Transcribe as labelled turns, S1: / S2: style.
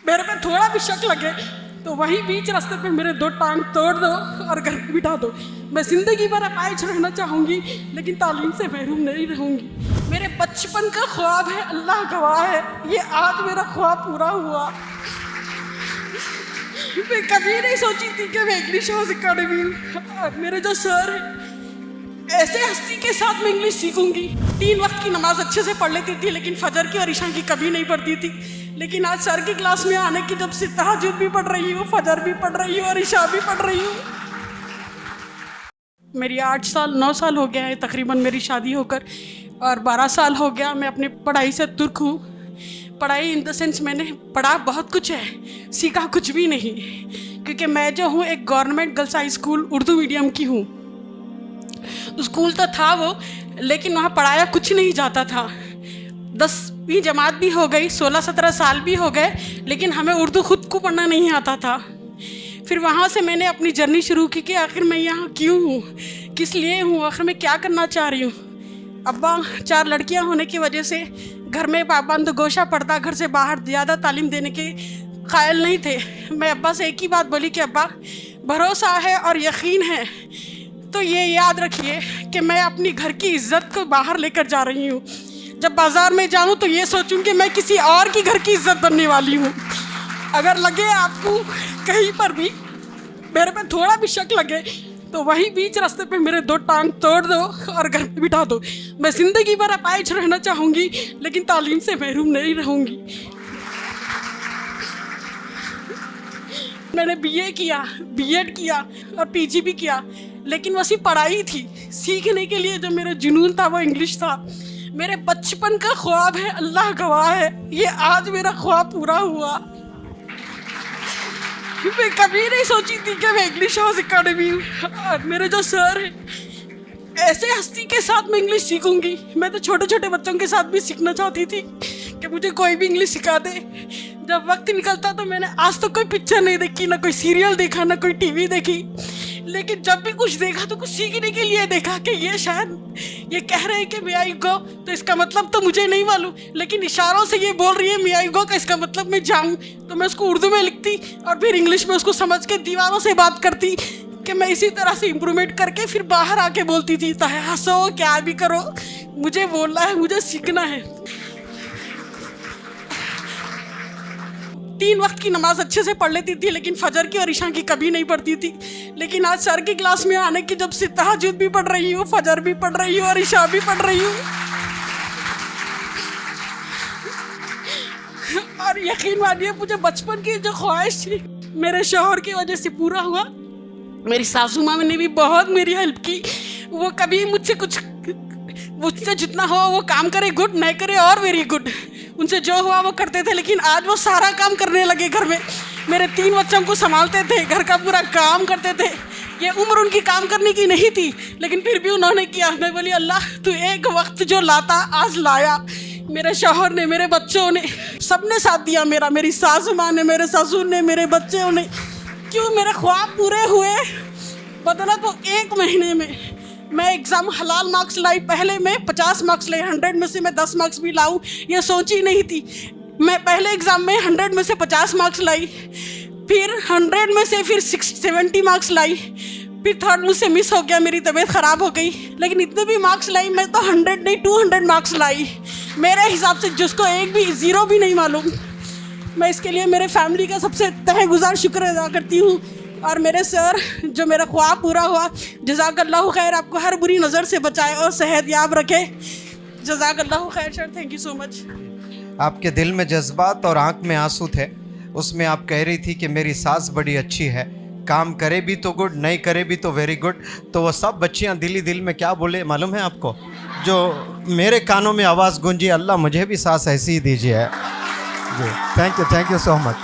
S1: मेरे पे थोड़ा भी शक लगे तो वहीं बीच रास्ते पे मेरे 2 टांग तोड़ दो और घर पे बिठा दो। मैं ज़िंदगी भर अपाहिज रहना चाहूँगी लेकिन तालीम से महरूम नहीं रहूँगी। मेरे बचपन का ख्वाब है, अल्लाह गवाह है, ये आज मेरा ख्वाब पूरा हुआ। मैं कभी नहीं सोची थी कि मैं इंग्लिश हाउस अकेडमी और मेरे जो सर है ऐसे हस्ती के साथ मैं इंग्लिश सीखूंगी। 3 वक्त की नमाज अच्छे से पढ़ लेती थी लेकिन फजर की और ईशा की कभी नहीं पढ़ती थी। लेकिन आज सर की क्लास में आने की जब से तहज्जुद भी पढ़ रही हूँ, फजर भी पढ़ रही हूँ और ईशा भी पढ़ रही हूँ। मेरी 9 साल हो गया है तकरीबन मेरी शादी होकर और 12 साल हो गया मैं अपनी पढ़ाई से तुर्क हूँ। पढ़ाई इन द सेंस मैंने पढ़ा बहुत कुछ है, सीखा कुछ भी नहीं, क्योंकि मैं जो हूँ एक government girls high school Urdu medium की हूँ। स्कूल तो था वो लेकिन वहाँ पढ़ाया कुछ नहीं जाता था। 10वीं जमात भी हो गई, 16-17 साल भी हो गए लेकिन हमें उर्दू खुद को पढ़ना नहीं आता था। फिर वहाँ से मैंने अपनी जर्नी शुरू की कि आखिर मैं यहाँ क्यों हूँ, किस लिए हूँ, आखिर मैं क्या करना चाह रही हूँ। अब्बा 4 लड़कियाँ होने की वजह से घर में पाबंद गोशा पड़ता, घर से बाहर ज़्यादा तालीम देने के कायल नहीं थे। मैं अब्बा से एक ही बात बोली कि अब्बा भरोसा है और यकीन है तो ये याद रखिए कि मैं अपनी घर की इज्जत को बाहर लेकर जा रही हूँ। जब बाज़ार में जाऊँ तो ये सोचूं कि मैं किसी और की घर की इज्जत बनने वाली हूँ। अगर लगे आपको कहीं पर भी मेरे पे थोड़ा भी शक लगे तो वहीं बीच रास्ते पे मेरे 2 टांग तोड़ दो और घर पे बिठा दो। मैं ज़िंदगी भर अपाहिज रहना चाहूँगी लेकिन तालीम से महरूम नहीं रहूँगी। मैंने BA किया, B.Ed किया और PG भी किया लेकिन वो सिर्फ पढ़ाई थी। सीखने के लिए जो मेरा जुनून था वो इंग्लिश था। मेरे बचपन का ख्वाब है, अल्लाह गवाह है, ये आज मेरा ख्वाब पूरा हुआ। मैं कभी नहीं सोची थी कि मैं इंग्लिश हाउस अकेडमी और मेरे जो सर है ऐसे हस्ती के साथ मैं इंग्लिश सीखूंगी। मैं तो छोटे छोटे बच्चों के साथ भी सीखना चाहती थी कि मुझे कोई भी इंग्लिश सिखा दे। जब वक्त निकलता तो मैंने आज तक कोई पिक्चर नहीं देखी, ना कोई सीरियल देखा, ना कोई टीवी देखी, लेकिन जब भी कुछ देखा तो कुछ सीखने के लिए देखा कि ये शायद ये कह रहे हैं कि मे आई गो, तो इसका मतलब तो मुझे नहीं मालूम, लेकिन इशारों से ये बोल रही है मे आई गो का इसका मतलब मैं जाऊँ। तो मैं उसको उर्दू में लिखती और फिर इंग्लिश में उसको समझ के दीवारों से बात करती कि मैं इसी तरह से इम्प्रूवमेंट करके फिर बाहर आके बोलती थी। चाहे हंसो क्या भी करो, मुझे बोलना है, मुझे सीखना है। 3 वक्त की नमाज अच्छे से पढ़ लेती थी लेकिन फजर की और ईशा की कभी नहीं पढ़ती थी। लेकिन आज सर की क्लास में आने की जब से तहज्जुद भी पढ़ रही हूँ, फजर भी पढ़ रही हूँ और ईशा भी पढ़ रही हूँ। और यकीन मानिए मुझे बचपन की जो ख्वाहिश थी मेरे शौहर की वजह से पूरा हुआ। मेरी सासू माँ ने भी बहुत मेरी हेल्प की। वो कभी मुझसे जितना हो वो काम करे गुड, नहीं करे और वेरी गुड। उनसे जो हुआ वो करते थे लेकिन आज वो सारा काम करने लगे। घर में मेरे 3 बच्चों को संभालते थे, घर का पूरा काम करते थे। ये उम्र उनकी काम करने की नहीं थी लेकिन फिर भी उन्होंने किया। मैं बोली अल्लाह तू एक वक्त जो लाता आज लाया। मेरे शौहर ने, मेरे बच्चों ने, सबने साथ दिया मेरा। मेरी सासू माँ ने, मेरे ससुर ने, मेरे बच्चों ने। क्यों मेरे ख्वाब पूरे हुए बदला तो 1 महीने में। मैं एग्ज़ाम हलाल मार्क्स लाई। पहले मैं 50 मार्क्स लाए, 100 में से मैं 10 मार्क्स भी लाऊं ये सोची नहीं थी। मैं पहले एग्ज़ाम में 100 में से 50 मार्क्स लाई, फिर 100 में से फिर 70 मार्क्स लाई, फिर 3rd मुझसे मिस हो गया, मेरी तबीयत ख़राब हो गई। लेकिन इतने भी मार्क्स लाई मैं तो 100 नहीं 200 मार्क्स लाई मेरे हिसाब से, जिसको एक भी 0 भी नहीं मालूम। मैं इसके लिए मेरे फैमिली का सबसे तहेगुज़ार शुक्र अदा करती हूँ। और मेरे सर जो मेरा ख्वाब पूरा हुआ, जज़ाकल्लाहु खैर, आपको हर बुरी नज़र से बचाए और सेहत याब रखे। जज़ाकल्लाहु खैर sir, thank you so much.
S2: आपके दिल में जज्बात और आंख में आंसू थे। उसमें आप कह रही थी कि मेरी सास बड़ी अच्छी है, काम करे भी तो गुड, नहीं करे भी तो वेरी गुड। तो वो सब बच्चियां दिल ही दिल में क्या बोले मालूम है आपको? जो मेरे कानों में आवाज़ गूंजी, अल्लाह मुझे भी सास ऐसी ही दीजिए। जी थैंक यू सो मच।